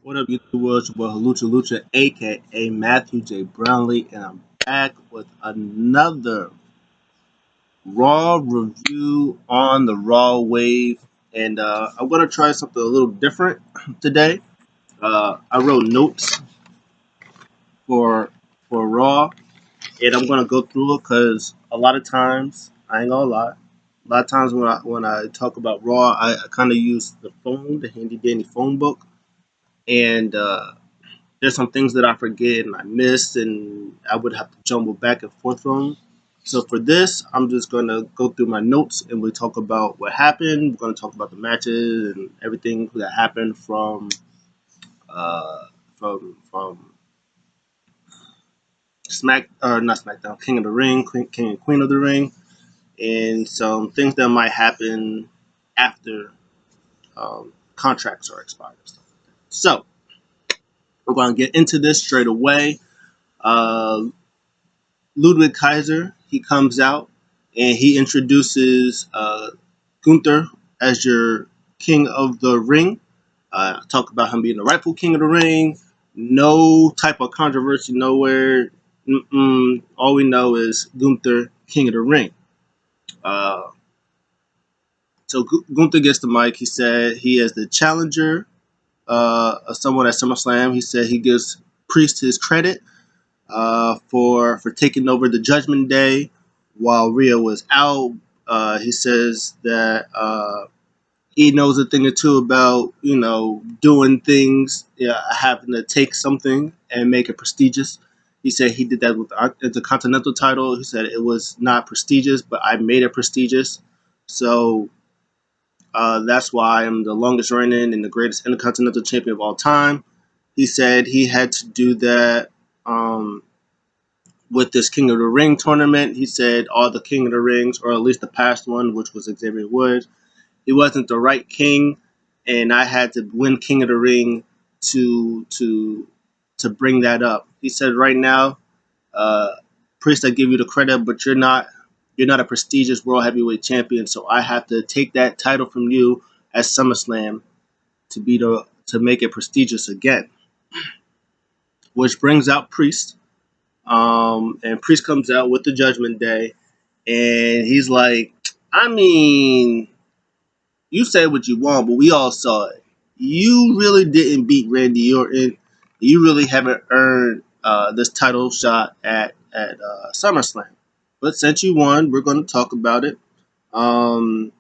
What up, YouTube world? It's your boy Lucha Lucha, aka Matthew J. Brownlee, and I'm back with another Raw review on the Raw wave. And I'm gonna try something a little different today. I wrote notes for Raw, and I'm gonna go through it because a lot of times I ain't gonna lie. A lot of times when I talk about Raw, I kind of use the phone, the handy dandy phone book, and there's some things that I forget and I miss, and I would have to jumble back and forth from. So for this, I'm just gonna go through my notes and we talk about what happened. We're gonna talk about the matches and everything that happened uh, from Smack or not SmackDown, King of the Ring, King and Queen of the Ring, and some things that might happen after contracts are expired. So we're gonna get into this straight away. Uh, Ludwig Kaiser, he comes out and he introduces Gunther as your king of the ring. Talk about him being the rightful king of the ring. No type of controversy nowhere. All we know is Gunther, king of the ring. Uh, so Gunther gets the mic. He said he is the challenger of someone at SummerSlam. He said he gives Priest his credit for taking over the Judgment Day while Rhea was out. He says that he knows a thing or two about doing things, having to take something and make it prestigious. He said he did that with the Continental title. He said it was not prestigious, but I made it prestigious. So that's why I'm the longest reigning and the greatest Intercontinental champion of all time. He said he had to do that. With this King of the Ring tournament. He said all the King of the Rings, or at least the past one, which was Xavier Woods, he wasn't the right king, and I had to win King of the Ring to bring that up. He said right now, Priest, I give you the credit, but you're not a prestigious world heavyweight champion, so I have to take that title from you at SummerSlam to make it prestigious again. Which brings out Priest. And Priest comes out with the Judgment Day, and he's like, I mean, you say what you want, but we all saw it. You really didn't beat Randy Orton. You really haven't earned this title shot at SummerSlam. But since you won, we're going to talk about it. Um,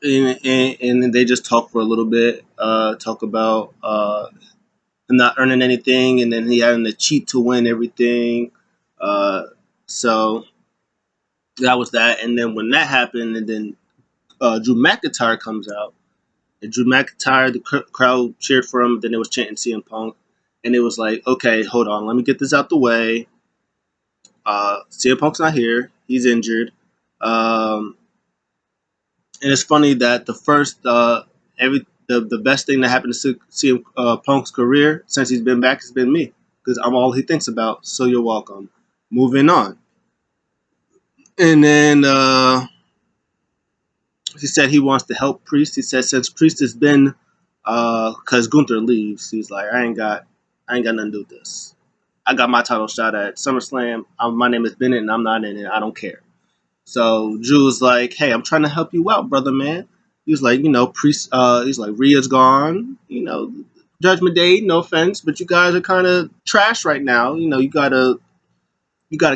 and then they just talk for a little bit. Talk about him not earning anything, and then he having to cheat to win everything. Uh, so that was that. And then when that happened, and then Drew McIntyre comes out, and Drew McIntyre, the crowd cheered for him. Then it was chanting CM Punk, and it was like, okay, hold on, let me get this out the way. CM Punk's not here; he's injured. Um, and it's funny that the first the best thing that happened to CM Punk's career since he's been back has been me, because I'm all he thinks about. So you're welcome. Moving on, and then he said he wants to help Priest. He said since Priest has been, because Gunther leaves, he's like, I ain't got nothing to do with this. I got my title shot at SummerSlam. My name is Bennett, and I'm not in it. I don't care. So Drew was like, hey, I'm trying to help you out, brother, man. He was like, Priest. He's like, Rhea's gone. Judgment Day. No offense, but you guys are kind of trash right now. You gotta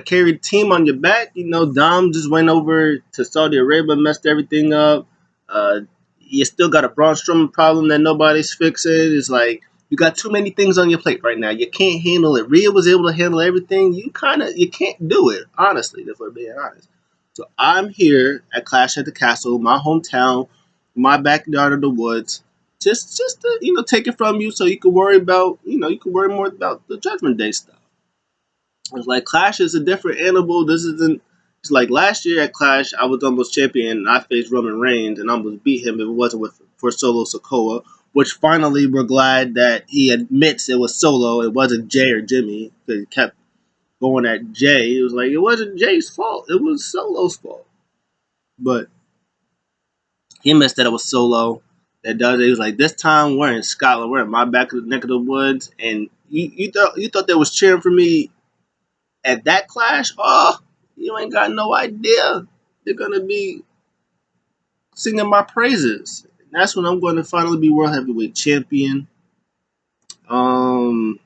carry the team on your back. Dom just went over to Saudi Arabia, messed everything up. Uh, you still got a Braun Strowman problem that nobody's fixing. It's like you got too many things on your plate right now. You can't handle it. Rhea was able to handle everything. You can't do it. Honestly, if we're being honest. So I'm here at Clash at the Castle, my hometown, my backyard of the woods. Just to take it from you, so you can worry about you can worry more about the Judgment Day stuff. It's like Clash is a different animal. This isn't. It's like last year at Clash, I was almost champion. And I faced Roman Reigns and almost beat him if it wasn't for Solo Sokoa. Which finally we're glad that he admits it was Solo. It wasn't Jay or Jimmy, because he kept going at Jay. It was like it wasn't Jay's fault. It was Solo's fault. But he admits that it was Solo. that does it. He was like, this time we're in Scotland, we're in my back of the neck of the woods, and you thought they was cheering for me at that clash? Oh, you ain't got no idea. They're gonna be singing my praises. And that's when I'm going to finally be world heavyweight champion. Um,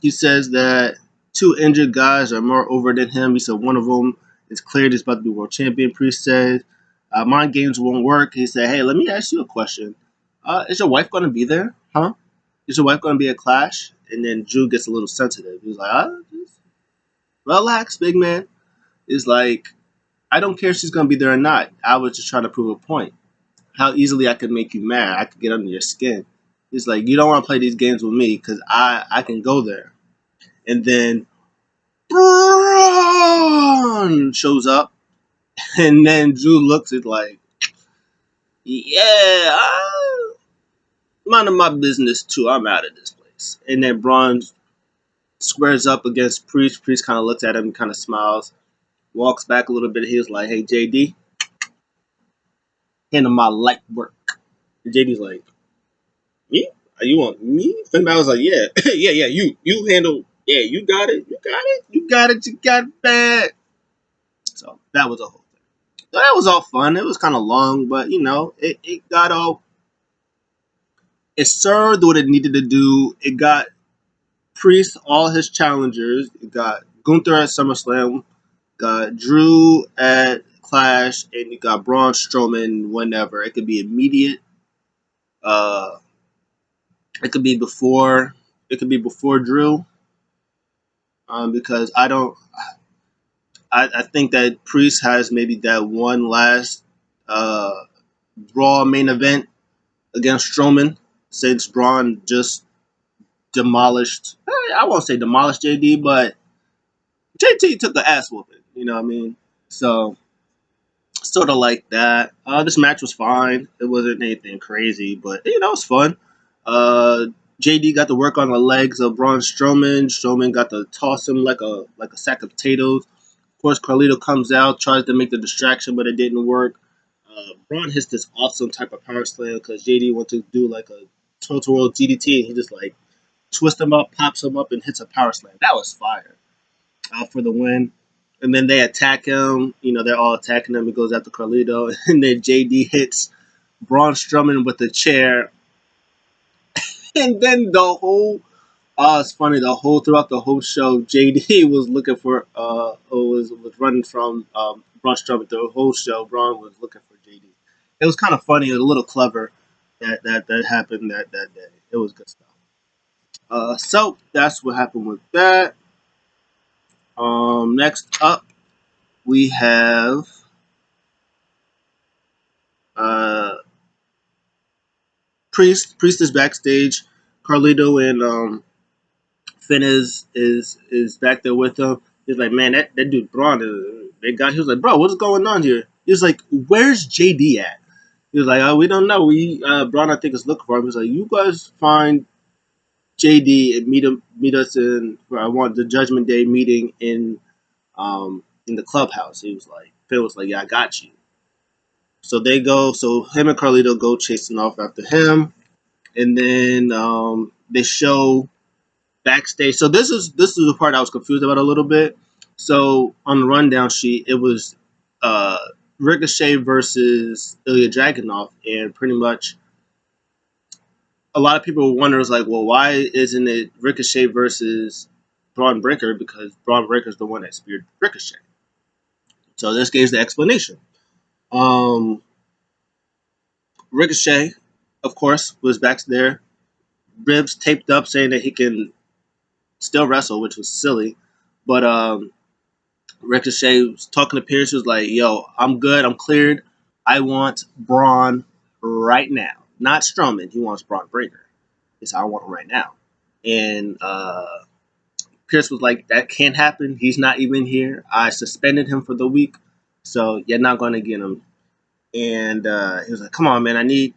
he says that two injured guys are more over than him. He said one of them is cleared. He's about to be world champion. Priest said, mind games won't work. He said, hey, let me ask you a question. Is your wife going to be there? Huh? Is your wife going to be at Clash? And then Drew gets a little sensitive. He's like, just relax, big man. He's like, I don't care if she's going to be there or not. I was just trying to prove a point. How easily I could make you mad. I could get under your skin. He's like, you don't want to play these games with me because I can go there. And then Braun shows up, and then Drew looks at like, yeah, I'm minding my business too. I'm out of this place. And then Braun squares up against Priest. Priest kind of looks at him, kind of smiles, walks back a little bit. He was like, hey, JD, handle my light work. And JD's like, me? Are you on me? And I was like, yeah, yeah, you handle, yeah, you got it, you got that. So that was a whole thing. So that was all fun. It was kind of long, but it got all, it served what it needed to do. It got Priest all his challengers. It got Gunther at SummerSlam, got Drew at Clash, and you got Braun Strowman whenever. It could be immediate. Uh, it could be before. It could be before Drew. Because I don't. I think that Priest has maybe that one last uh, Raw main event against Strowman since Braun just demolished. I won't say demolished JD, but JT took the ass whooping. You know what I mean? So sort of like that. This match was fine. It wasn't anything crazy, but it was fun. Uh, JD got to work on the legs of Braun Strowman. Strowman got to toss him like a sack of potatoes. Of course, Carlito comes out, tries to make the distraction, but it didn't work. Braun hits this awesome type of power slam because JD went to do like a total world DDT, and he just like twists him up, pops him up, and hits a power slam. That was fire for the win. And then they attack him. They're all attacking him. He goes after Carlito, and then JD hits Braun Strowman with the chair, and then the whole it's funny. Throughout the whole show, JD was looking for was running from Braun Strowman. The whole show, Braun was looking for JD. It was kind of funny, a little clever that happened that day. It was good stuff. So that's what happened with that. Next up, we have uh, Priest. Priest is backstage. Carlito and Finn is back there with him. He's like, man, that dude Braun, they got. He was like, bro, what's going on here? He was like, where's JD at? He was like, oh, we don't know. Braun, I think, is looking for him. He's like, you guys find JD and meet us in. I want the Judgment Day meeting in the clubhouse. He was like, Finn was like, yeah, I got you. So they go. So him and Carlito go chasing off after him, and then they show backstage. So this is the part I was confused about a little bit. So on the rundown sheet, it was uh, Ricochet versus Ilya Dragunov, and pretty much a lot of people wonder is like, well, why isn't it Ricochet versus Braun Breaker? Because Braun Breaker is the one that speared Ricochet. So this gives the explanation. Um, Ricochet, of course, was back there, ribs taped up, saying that he can still wrestle, which was silly. But Ricochet was talking to Pierce, was like, yo, I'm good, I'm cleared. I want Braun right now. Not Strowman. He wants Braun Breaker. He said, I want him right now. And Pierce was like, that can't happen. He's not even here. I suspended him for the week. So you're not going to get him. And he was like, come on, man. I need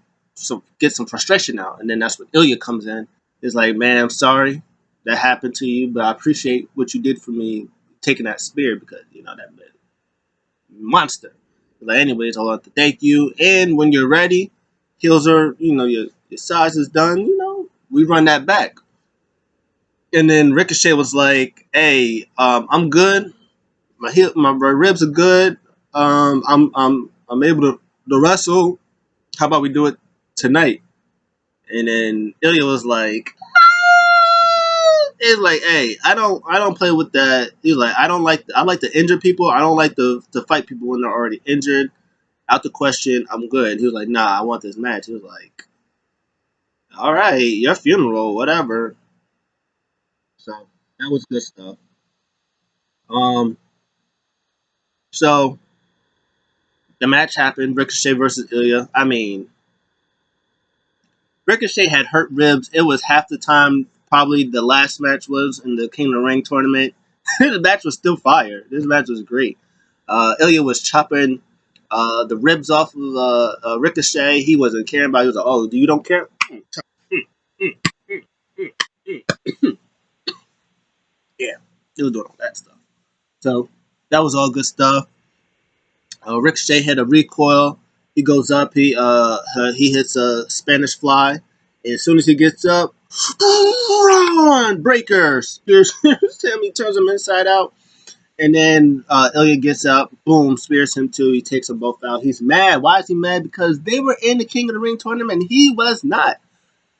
get some frustration out. And then that's when Ilya comes in. He's like, man, I'm sorry that happened to you, but I appreciate what you did for me taking that spear because, that monster. But anyways, I want to thank you. And when you're ready, heals her, your size is done, we run that back. And then Ricochet was like, "Hey, I'm good. My ribs are good. I'm able to wrestle. How about we do it tonight?" And then Ilya was like, "It's like, hey, I don't play with that." He's like, I like to injure people. I don't like to fight people when they're already injured. Out the question, I'm good." He was like, "Nah, I want this match." He was like, "All right, your funeral, whatever." So that was good stuff. Um, so the match happened, Ricochet versus Ilya. I mean, Ricochet had hurt ribs. It was half the time probably the last match was in the King of the Ring tournament. The match was still fire. This match was great. Ilya was chopping the ribs off of Ricochet. He wasn't caring about it. He was like, "Oh, you don't care?" Yeah, he was doing all that stuff. So that was all good stuff. Ricochet had a recoil. He goes up. He hits a Spanish fly. And as soon as he gets up, Braun breaker spears him. He turns him inside out. And then Ilya gets up, boom, spears him too. He takes them both out. He's mad. Why is he mad? Because they were in the King of the Ring tournament. He was not.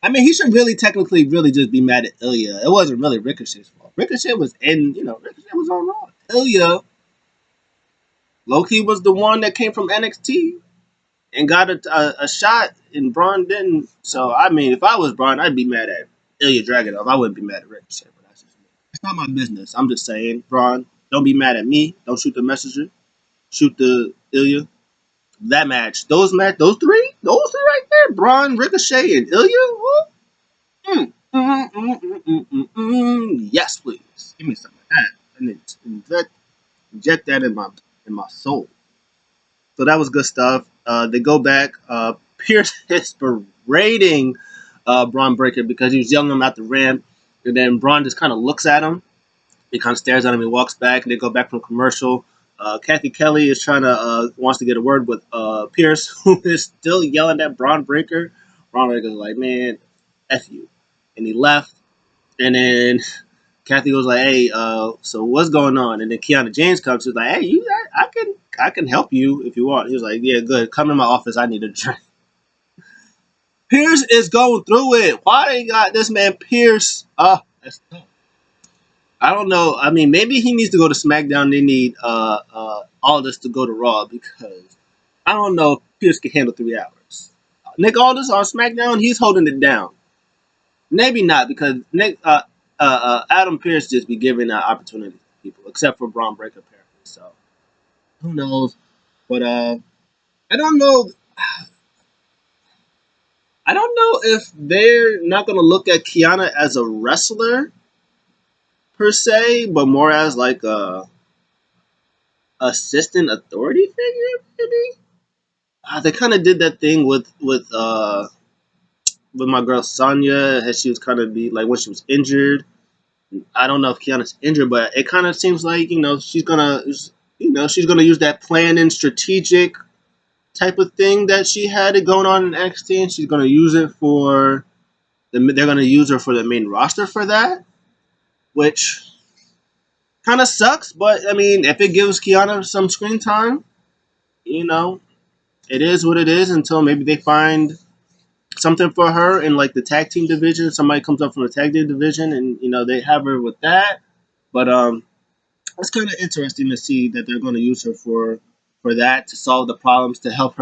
I mean, he should really technically really just be mad at Ilya. It wasn't really Ricochet's fault. Ricochet was Ricochet was on Raw. Ilya, Loki was the one that came from NXT and got a shot, and Braun didn't. So, I mean, if I was Braun, I'd be mad at Ilya Dragunov. I wouldn't be mad at Ricochet, but that's just me. It's not my business. I'm just saying, Braun, don't be mad at me. Don't shoot the messenger. Shoot the Ilya. That match, those three right there, Braun, Ricochet, and Ilya. Yes, please. Give me some of that. And inject that in my soul. So that was good stuff. They go back. Pierce is berating Braun Breaker because he was yelling him out the ramp. And then Braun just kind of looks at him. He kind of stares at him. He walks back. And they go back from commercial. Kathy Kelly is wants to get a word with Pierce, who is still yelling at Braun Breaker. Braun Breaker's like, "Man, F you." And he left. And then Kathy was like, "Hey, so what's going on?" And then Kiana James comes. She's like, "Hey, I can help you if you want." He was like, "Yeah, good. Come in my office. I need a drink." Pierce is going through it. Why they got this man Pierce? That's tough. I don't know. I mean, maybe he needs to go to SmackDown. They need Aldis to go to Raw because I don't know if Pierce can handle 3 hours. Nick Aldis on SmackDown, he's holding it down. Maybe not because Adam Pierce just be giving opportunities to people, except for Braun Breaker apparently. So who knows? But I don't know. I don't know if they're not going to look at Kiana as a wrestler per se, but more as like a assistant authority figure. Maybe they kind of did that thing with my girl Sonya, as she was kind of be like when she was injured. I don't know if Kiana's injured, but it kind of seems like she's gonna use that planning strategic type of thing that she had it going on in NXT, and she's gonna use it for they're gonna use her for the main roster for that, which kind of sucks. But I mean, if it gives Kiana some screen time, you know, it is what it is until maybe they find something for her in like the tag team division. Somebody comes up from the tag team division, and they have her with that. But it's kind of interesting to see that they're going to use her for that to solve the problems, to help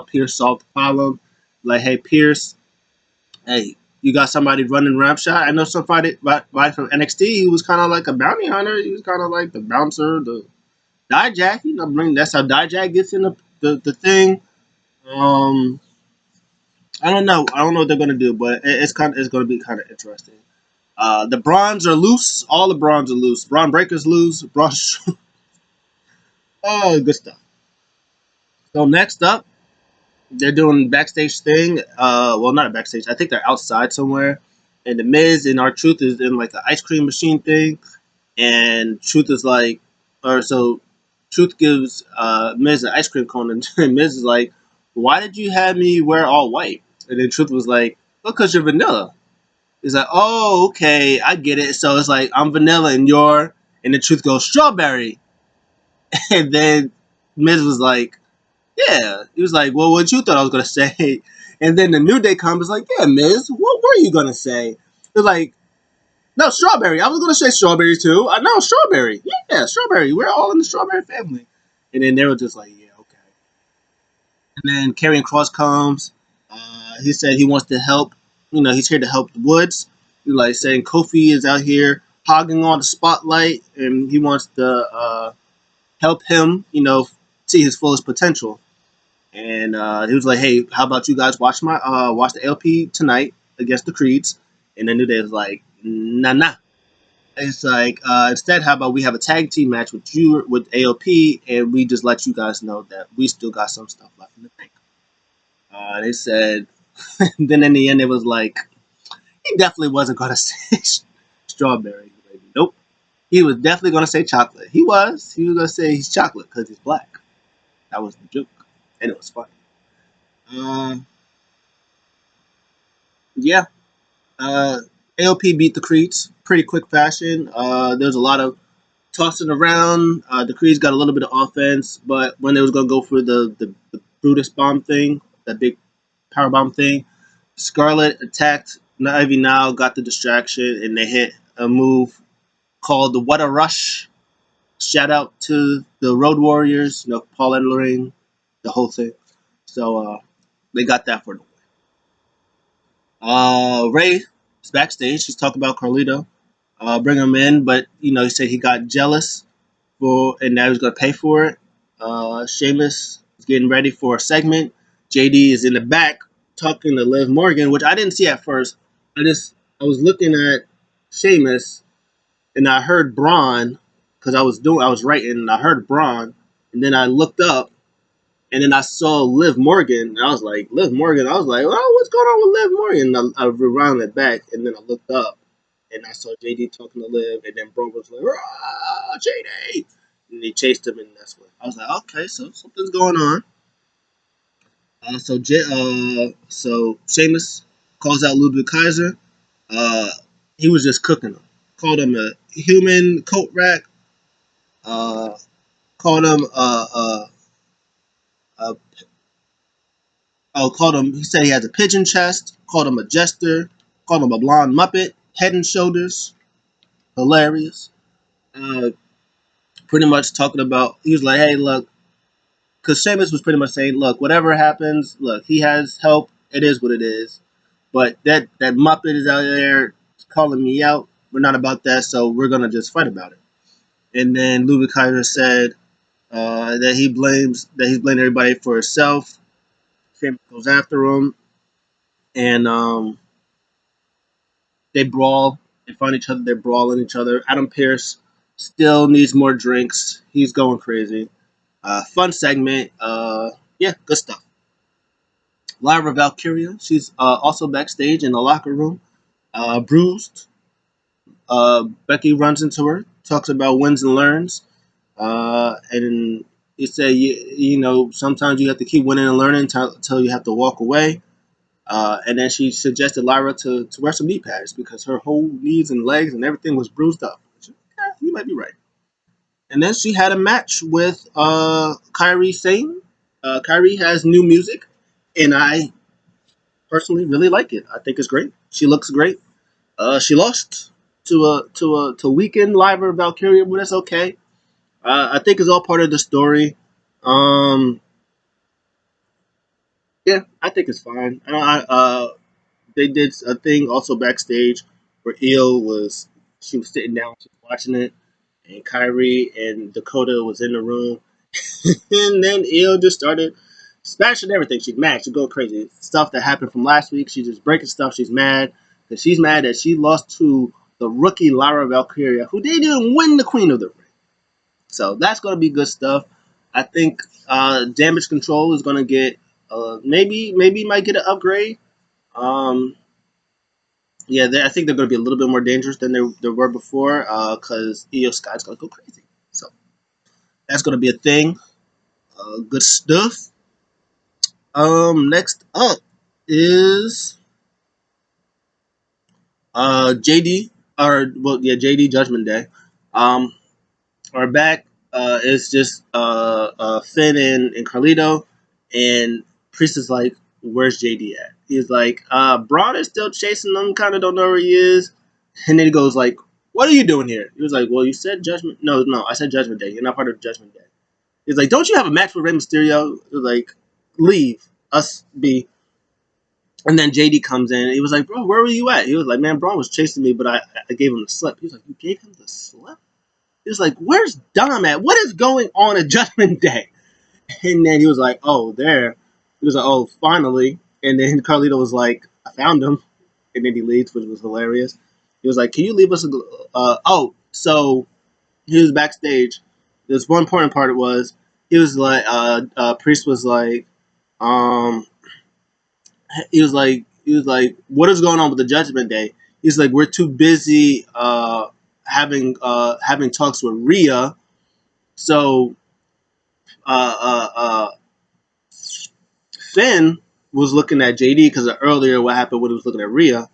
Pierce solve the problem. Like, hey Pierce, hey, you got somebody running ramp shot. I know somebody from NXT. He was kind of like a bounty hunter. He was kind of like the bouncer, the Dijak. That's how Dijak gets in the thing. Um, I don't know. I don't know what they're gonna do, but it's gonna be kind of interesting. The Brons are loose. All the Brons are loose. Braun Breaker's loose. Braun, oh, good stuff. So next up, they're doing backstage thing. Well, not a backstage. I think they're outside somewhere. And the Miz and our Truth is in like an ice cream machine thing. And Truth is like, or so Truth gives Miz an ice cream cone, and Miz is like, why did you have me wear all white? And then Truth was like, because you're vanilla. He's like, oh, okay, I get it. So it's like, I'm vanilla and you're, and the Truth goes, strawberry. And then Miz was like, yeah. He was like, well, what you thought I was going to say? And then the New Day comment was like, yeah, Miz, what were you going to say? He was like, no, strawberry. I was going to say strawberry too. No, strawberry. Yeah, strawberry. We're all in the strawberry family. And then they were just like, yeah, okay. And then Karrion Cross comes. He said he wants to help. You know, he's here to help the Woods. He's like saying Kofi is out here hogging on the spotlight, and he wants to help him. You know, see his fullest potential. And he was like, "Hey, how about you guys watch the LP tonight against the Creeds?" And then New Day was like, "Nah, nah." It's like instead, how about we have a tag team match with you with AOP, and we just let you guys know that we still got some stuff left in the tank. They said, then in the end, it was like he definitely wasn't going to say strawberry. Like, nope, he was definitely going to say chocolate. He was going to say he's chocolate because he's black. That was the joke, and it was funny. Um, yeah, uh, AOP beat the Creeds pretty quick fashion. There's a lot of tossing around. The Creeds got a little bit of offense, but when they was gonna go for the Brutus bomb thing, that big power bomb thing, Scarlett attacked Ivy Now, got the distraction, and they hit a move called the What a Rush. Shout out to the Road Warriors, you know, Paul Ellering, the whole thing. So they got that for them. Ray is backstage. He's talking about Carlito. Bring him in, but you know he said he got jealous for, and now he's gonna pay for it. Sheamus is getting ready for a segment. JD is in the back talking to Liv Morgan, which I didn't see at first. I was looking at Sheamus and I heard Braun because I was writing and I heard Braun, and then I looked up and then I saw Liv Morgan and I was like Liv Morgan. I was like, oh, what's going on with Liv Morgan? And I rewound it back and then I looked up and I saw JD talking to Liv, and then Bro was like, JD! And he chased him, and that's when I was like, okay, so something's going on. So Sheamus calls out Ludwig Kaiser. Uh, he was just cooking him. Called him a human coat rack. Uh, called him a called him. He said he has a pigeon chest. Called him a jester. Called him a blonde muppet. Head and shoulders. Hilarious. Uh, Pretty much talking about. He was like, hey, look, because Sheamus was pretty much saying, look, whatever happens, look, he has help. It is what it is. But that Muppet is out there calling me out. We're not about that, so we're gonna just fight about it. And then Ludwig Kaiser said that he's blaming everybody for himself. Sheamus goes after him, and they brawl. They find each other. They're brawling each other. Adam Pearce still needs more drinks. He's going crazy. Fun segment. Yeah, good stuff. Lyra Valkyria, she's also backstage in the locker room, bruised. Becky runs into her, talks about wins and learns, and you say you know sometimes you have to keep winning and learning until you have to walk away. And then she suggested Lyra to wear some knee pads because her whole knees and legs and everything was bruised up. You might be right. And then she had a match with Kyrie Sane. Kyrie has new music, and I personally really like it. I think it's great. She looks great. She lost to weakened Liver Valkyria, but that's okay. I think it's all part of the story. Um, yeah, I think it's fine. They did a thing also backstage where she was sitting down, she was watching it, and Kyrie and Dakota was in the room, and then Io just started smashing everything. She's mad. She's going crazy. Stuff that happened from last week. She's just breaking stuff. She's mad because she's mad that she lost to the rookie Lara Valkyria, who didn't even win the Queen of the Ring. So that's going to be good stuff. I think Damage Control is going to get maybe might get an upgrade. Um, yeah, I think they're going to be a little bit more dangerous than they were before because Io Sky's going to go crazy. So that's going to be a thing. Good stuff. Next up is JD JD Judgment Day. Um, are back. It's just Finn and Carlito, and Priest is like, "Where's JD at?" He's like, "Braun is still chasing them. Kind of don't know where he is." And then he goes like, "What are you doing here?" He was like, "Well, you said Judgment. No, I said Judgment Day. You're not part of Judgment Day." He's like, "Don't you have a match with Rey Mysterio?" He was like, "Leave us be." And then JD comes in. And he was like, "Bro, where were you at?" He was like, "Man, Braun was chasing me, but I gave him the slip." He was like, "You gave him the slip?" He was like, "Where's Dom at? What is going on at Judgment Day?" And then he was like, "Oh, there." He was like, "Oh, finally." And then Carlito was like, "I found him." And then he leaves, which was hilarious. He was like, "Can you leave us a?" So he was backstage. This one important part was he was like, Priest was like, um, he was like, "What is going on with the Judgment Day?" He's like, "We're too busy having talks with Rhea." So uh, Finn was looking at JD because earlier what happened when he was looking at Rhea,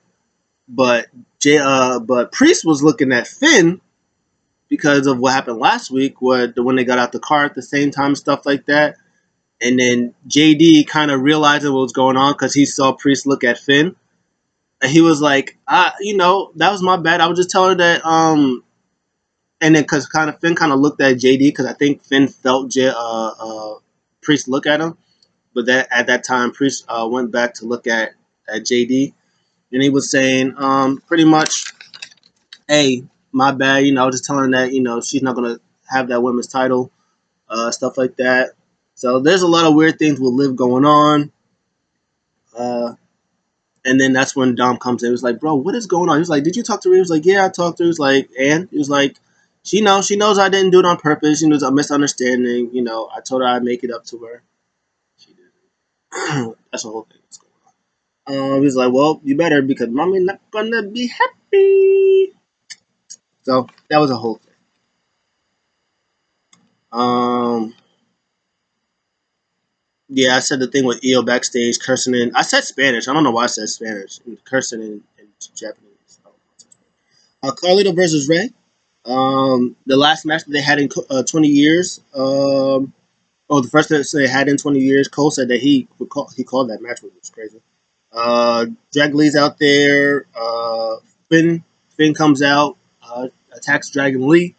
but but Priest was looking at Finn because of what happened last week, when they got out the car at the same time, stuff like that. And then JD kind of realizing what was going on because he saw Priest look at Finn, and he was like, that was my bad. I was just telling her that." And then because kind of Finn kind of looked at JD because I think Finn felt Priest look at him. But that at that time, Priest went back to look at JD, and he was saying, pretty much, "Hey, my bad. I was just telling her that she's not gonna have that women's title, stuff like that." So there's a lot of weird things with Liv going on. Uh, and then that's when Dom comes in. He was like, "Bro, what is going on?" He was like, "Did you talk to her?" He was like, "Yeah, I talked to her." He was like, "And?" He was like, She knows I didn't do it on purpose. It was a misunderstanding. I told her I'd make it up to her. She didn't." That's the whole thing that's going on. He's like, "Well, you better because mommy not gonna be happy." So that was a whole thing. Um, yeah, I said the thing with EO backstage cursing in. I said Spanish. I don't know why I said Spanish. Cursing in Japanese. Carlito versus Ray. The last match that they had in 20 years. The first match they had in 20 years. Cole said that he called that match, which was crazy. Drag Lee's out there. Finn comes out, attacks Dragon Lee,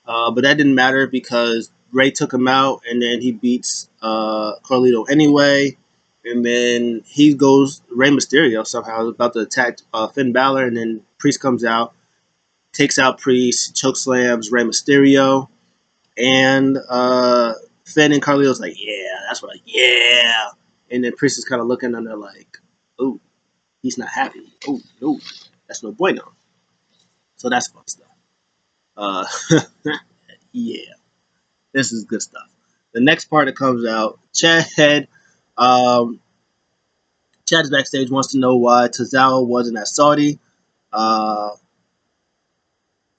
but that didn't matter because Ray took him out, and then he beats Carlito anyway. And then he goes Rey Mysterio somehow about to attack Finn Balor, and then Priest comes out, takes out Priest, choke slams Rey Mysterio, and Finn and Carlito's like, "Yeah, that's what yeah." And then Priest is kind of looking and they're like, "Oh, he's not happy. Oh no, that's no bueno." So that's fun stuff. Uh, yeah, this is good stuff. The next part that comes out, um, Chad's backstage wants to know why Tozawa wasn't at Saudi. Uh,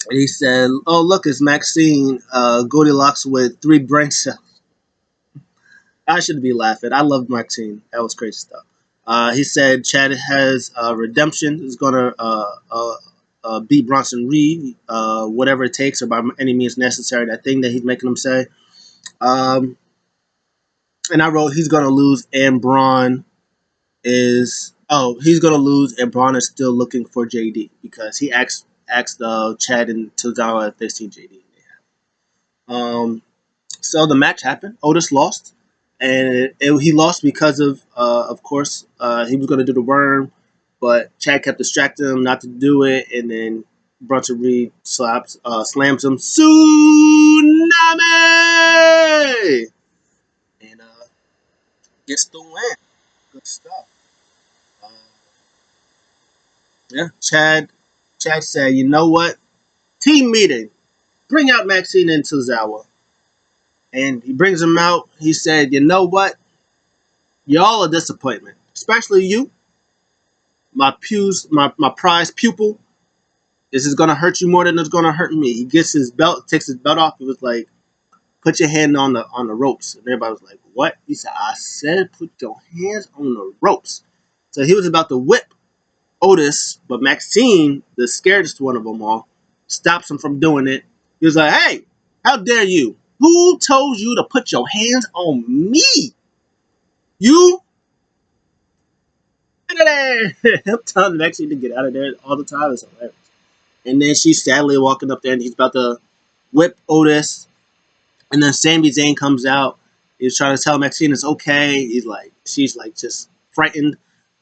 and he said, "Oh look, it's Maxine Goldilocks with 3 brain cells." I should be laughing. I loved Maxine. That was crazy stuff. He said Chad has redemption. He's gonna beat Bronson Reed, whatever it takes, or by any means necessary. That thing that he's making him say. Um, and I wrote he's gonna lose, and Braun he's gonna lose, and Braun is still looking for JD because he asked Chad and Tozawa if they seen JD. Um, So the match happened. Otis lost, and he lost because of course, he was going to do the worm, but Chad kept distracting him not to do it, and then Bronson Reed slams him tsunami, and gets the win. Good stuff. Uh, yeah, Chad said, "You know what? Team meeting. Bring out Maxine and Tozawa." And he brings him out. He said, "You know what? Y'all a disappointment, especially you, my prized pupil. This is gonna hurt you more than it's gonna hurt me." He gets his belt, takes his belt off. He was like, put your hand on the ropes. And everybody was like, what? He said, I said put your hands on the ropes. So he was about to whip Otis, but Maxine, the scaredest one of them all, stops him from doing it. He was like, hey, how dare you? Who told you to put your hands on me? You? Get out of there. I'm telling Maxine to get out of there all the time. It's hilarious. And then she's sadly walking up there and he's about to whip Otis. And then Sami Zayn comes out. He's trying to tell Maxine it's okay. She's like just frightened.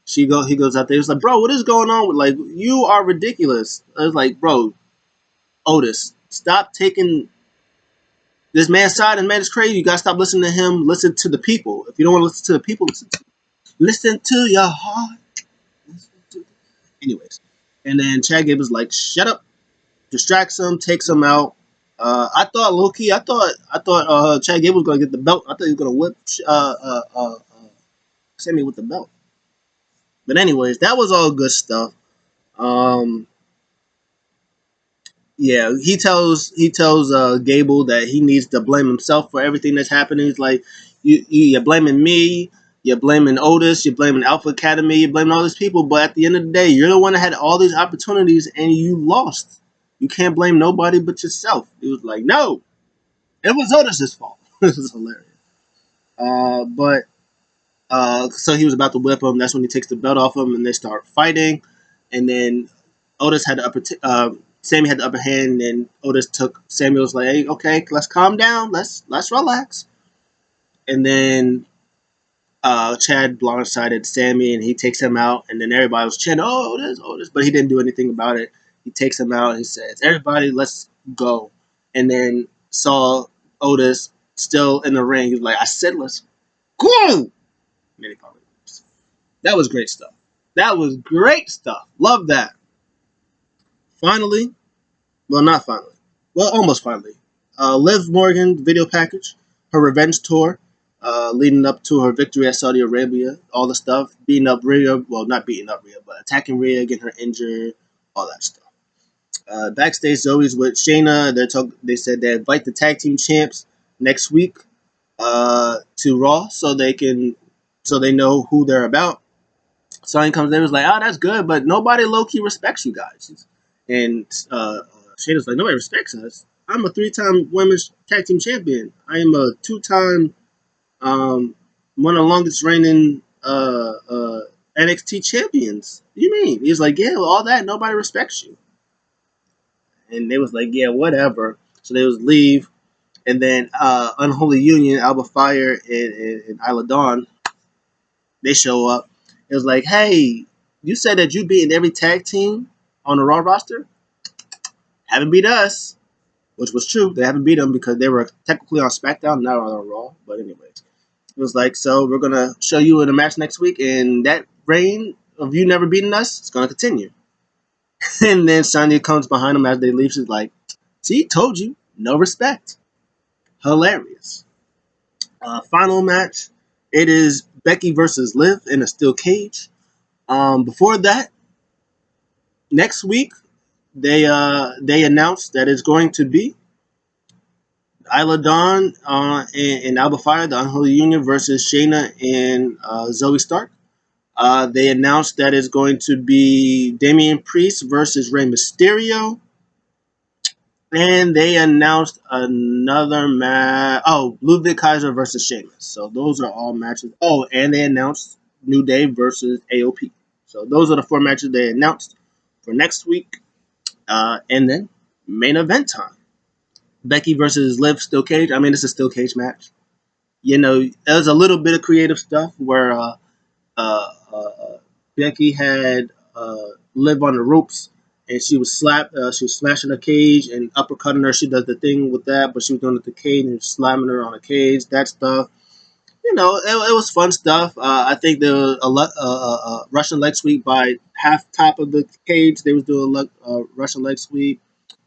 He goes out there. He's like, bro, what is going on? Like, you are ridiculous. I was like, bro, Otis, stop taking this man's side. And man is crazy. You gotta stop listening to him. Listen to the people. If you don't want to listen to the people, listen to your heart. Anyways, and then Chad Gable's like, shut up, distracts him, takes him out. I thought Loki. I thought Chad Gable was gonna get the belt. I thought he was gonna whip Sammy with the belt. But anyways, that was all good stuff. Um, yeah, he tells Gable that he needs to blame himself for everything that's happening. He's like, you're blaming me, you're blaming Otis, you're blaming Alpha Academy, you're blaming all these people. But at the end of the day, you're the one that had all these opportunities and you lost. You can't blame nobody but yourself. He was like, no, it was Otis's fault. This is hilarious. But so he was about to whip him. That's when he takes the belt off him, and they start fighting. And then Otis had the Sammy had the upper hand, and Otis took Sammy. Was like, "Hey, okay, let's calm down. Let's relax." And then Chad blindsided Sammy, and he takes him out. And then everybody was chanting, "Oh, Otis, Otis!" But he didn't do anything about it. He takes him out. And he says, "Everybody, let's go." And then saw Otis still in the ring. He's like, "I said, let's go." Many problems. That was great stuff. That was great stuff. Love that. Finally, well, not finally, well, almost finally. Liv Morgan video package, her revenge tour, leading up to her victory at Saudi Arabia. All the stuff, beating up Rhea. Well, not beating up Rhea, but attacking Rhea, getting her injured, all that stuff. Backstage, Zoe's with Shayna. They said they invite the tag team champs next week to Raw so they know who they're about. Sonny comes in and was like, oh, that's good, but nobody low-key respects you guys. And Shayna's like, nobody respects us. I'm a 3-time women's tag team champion. I am a 2-time, one of the longest reigning NXT champions. What do you mean? He's like, yeah, well, all that, nobody respects you. And they was like, yeah, whatever. So they was leave. And then Unholy Union, Alba Fire, and Isla Dawn, they show up. It was like, hey, you said that you beaten every tag team on the Raw roster? Haven't beat us, which was true. They haven't beat them because they were technically on SmackDown, not on Raw. But anyways, it was like, so we're going to show you in a match next week, and that reign of you never beating us is going to continue. And then Sonya comes behind them as they leave. She's like, see, told you, no respect. Hilarious. Final match, it is Becky versus Liv in a steel cage. Before that, next week they announced that it's going to be Isla Dawn and Alba Fire, the Unholy Union versus Shayna and Zoe Stark. They announced that it's going to be Damian Priest versus Rey Mysterio. And they announced another match. Oh, Ludwig Kaiser versus Sheamus. So those are all matches. Oh, and they announced New Day versus AOP. So those are the 4 matches they announced for next week. And then main event time. Becky versus Liv Steel Cage. I mean, it's a Steel Cage match. You know, there's a little bit of creative stuff where Becky had Liv on the ropes and she was she was smashing the cage and uppercutting her. She does the thing with that, but she was doing it with the cage and slamming her on the cage. That stuff, you know, it was fun stuff. I think there was a Russian leg sweep by half top of the cage. They was doing a Russian leg sweep,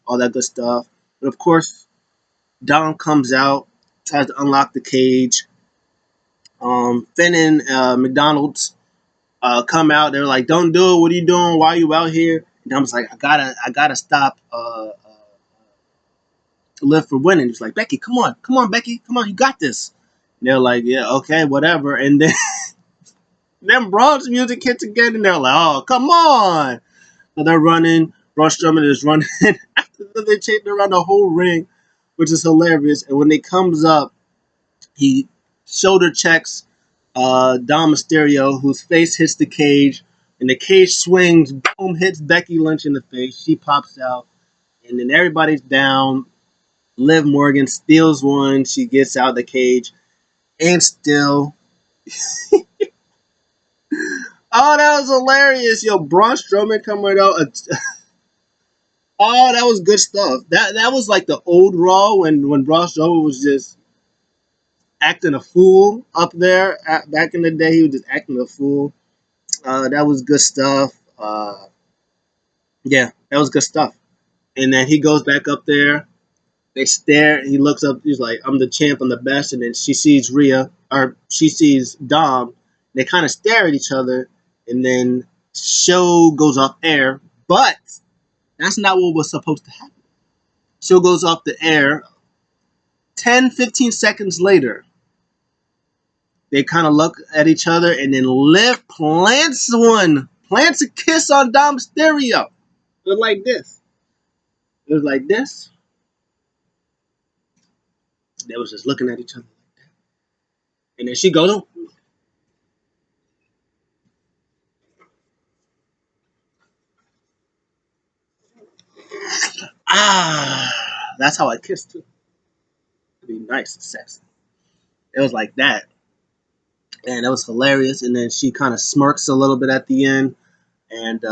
all that good stuff. But of course, Dom comes out, tries to unlock the cage. Finn and McDonald's come out. They're like, "Don't do it. What are you doing? Why are you out here?" And I was like, "I gotta stop Liv for winning. He's like, Becky, come on, Becky, come on, you got this. And they're like, yeah, okay, whatever. And then then Braun's music hits again, and they're like, oh, come on. So they're running. Braun Strowman is running. After that, they chasing around the whole ring, which is hilarious. And when he comes up, he shoulder checks Dom Mysterio, whose face hits the cage, and the cage swings, boom, hits Becky Lynch in the face. She pops out, and then everybody's down. Liv Morgan steals one. She gets out the cage, and still. Oh, that was hilarious. Yo, Braun Strowman coming out. Oh, that was good stuff. That was like the old Raw when Braun Strowman was just acting a fool up there. Back in the day, he was just acting a fool. That was good stuff. Yeah, that was good stuff. And then he goes back up there. They stare. He looks up. He's like, "I'm the champ. I'm the best." And then she sees Rhea, or she sees Dom. They kind of stare at each other, and then show goes off air. But that's not what was supposed to happen. Show goes off the air. 10, 15 seconds later, they kind of look at each other, and then Liv plants a kiss on Dom Mysterio. It was like this. It was like this. They was just looking at each other like that. And then she goes, oh. That's how I kissed too. To be nice and sexy. It was like that. And that was hilarious. And then she kind of smirks a little bit at the end. And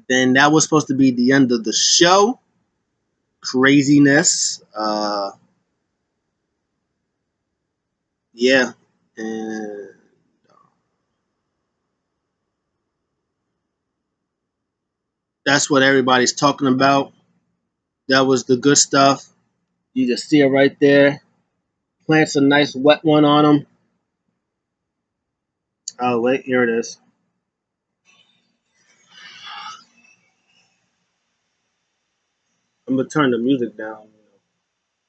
then that was supposed to be the end of the show. Craziness. Yeah. And that's what everybody's talking about. That was the good stuff. You just see it right there. Plants a nice wet one on him. Oh, wait, here it is. I'm going to turn the music down.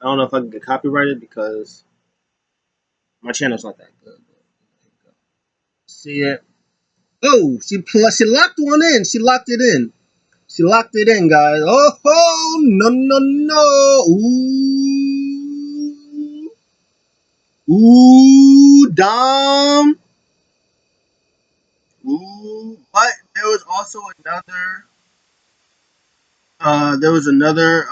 I don't know if I can get copyrighted because my channel's not that good. See it? Oh, she locked one in. She locked it in. She locked it in, guys. Oh, no, no, no. Ooh, Dom. Ooh, but there was also another. There was another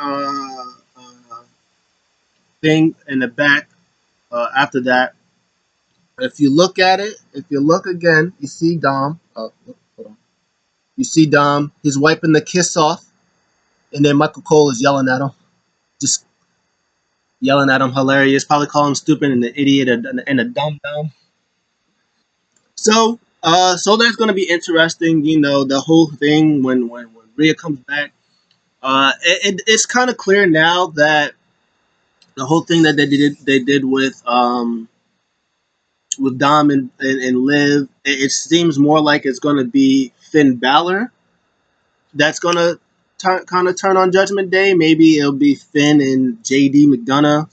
thing in the back after that. If you look at it, if you look again, you see Dom. Oh, hold on. You see Dom. He's wiping the kiss off, and then Michael Cole is yelling at him, just yelling at him. Hilarious. Probably calling him stupid and an idiot and a dumb dumb. So that's gonna be interesting. You know, the whole thing when Rhea comes back. It's kind of clear now that the whole thing that they did with Dom and Liv, it seems more like it's going to be Finn Balor that's going to kind of turn on Judgment Day. Maybe it'll be Finn and JD McDonough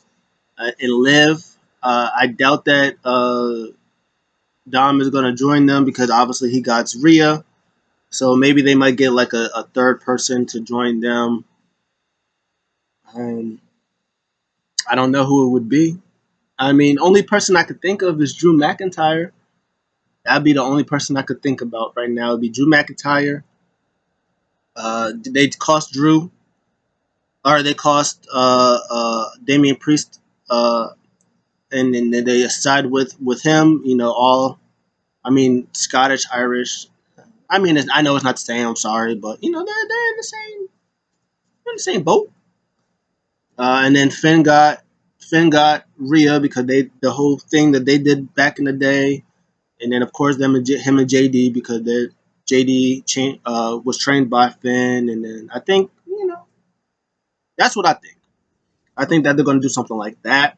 and Liv. I doubt that Dom is going to join them because obviously he got Rhea. So maybe they might get like a third person to join them. Um, I don't know who it would be. I mean, only person I could think of is Drew McIntyre. That'd be the only person I could think about right now. It'd be Drew McIntyre. Did they cost Drew? Or they cost Damian Priest? And then they side with him. You know, all. I mean, Scottish, Irish. I mean, I know it's not the same. I'm sorry, but you know they're in the same boat. And then Finn got Rhea because the whole thing that they did back in the day. And then of course him and JD because JD was trained by Finn, and then I think that's what I think. I think that they're gonna do something like that,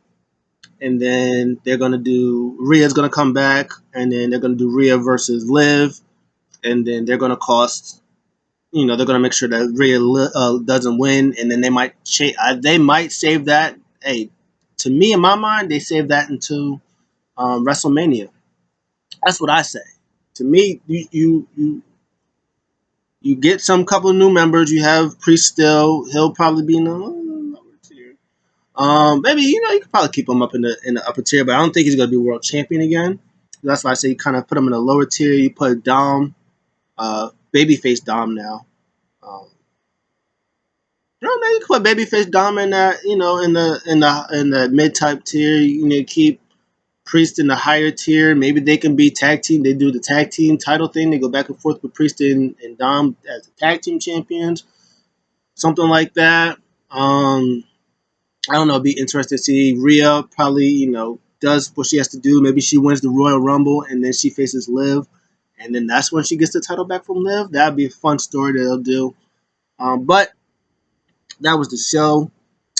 and then they're gonna do Rhea's gonna come back, and then they're gonna do Rhea versus Liv, and then they're gonna cost they're gonna make sure that Rhea doesn't win, and then they might save that. Hey, to me, in my mind, they save that into WrestleMania. That's what I say. To me, you get some couple of new members. You have Priest still. He'll probably be in the lower tier. Maybe you could probably keep him up in the upper tier, but I don't think he's gonna be world champion again. That's why I say you kind of put him in the lower tier. You put Dom, babyface Dom now. Um, maybe you could put babyface Dom in that. In the mid type tier. Keep Priest in the higher tier. Maybe they can be tag team. They do the tag team title thing. They go back and forth with Priest and Dom as the tag team champions. Something like that. I don't know. It'd be interesting to see Rhea probably, does what she has to do. Maybe she wins the Royal Rumble and then she faces Liv. And then that's when she gets the title back from Liv. That'd be a fun story that they'll do. But that was the show.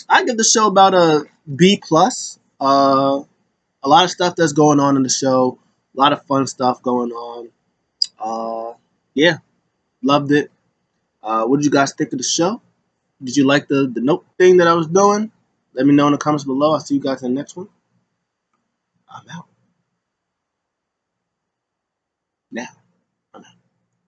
I give the show about a B plus. A lot of stuff that's going on in the show. A lot of fun stuff going on. Yeah, loved it. What did you guys think of the show? Did you like the note thing that I was doing? Let me know in the comments below. I'll see you guys in the next one. I'm out.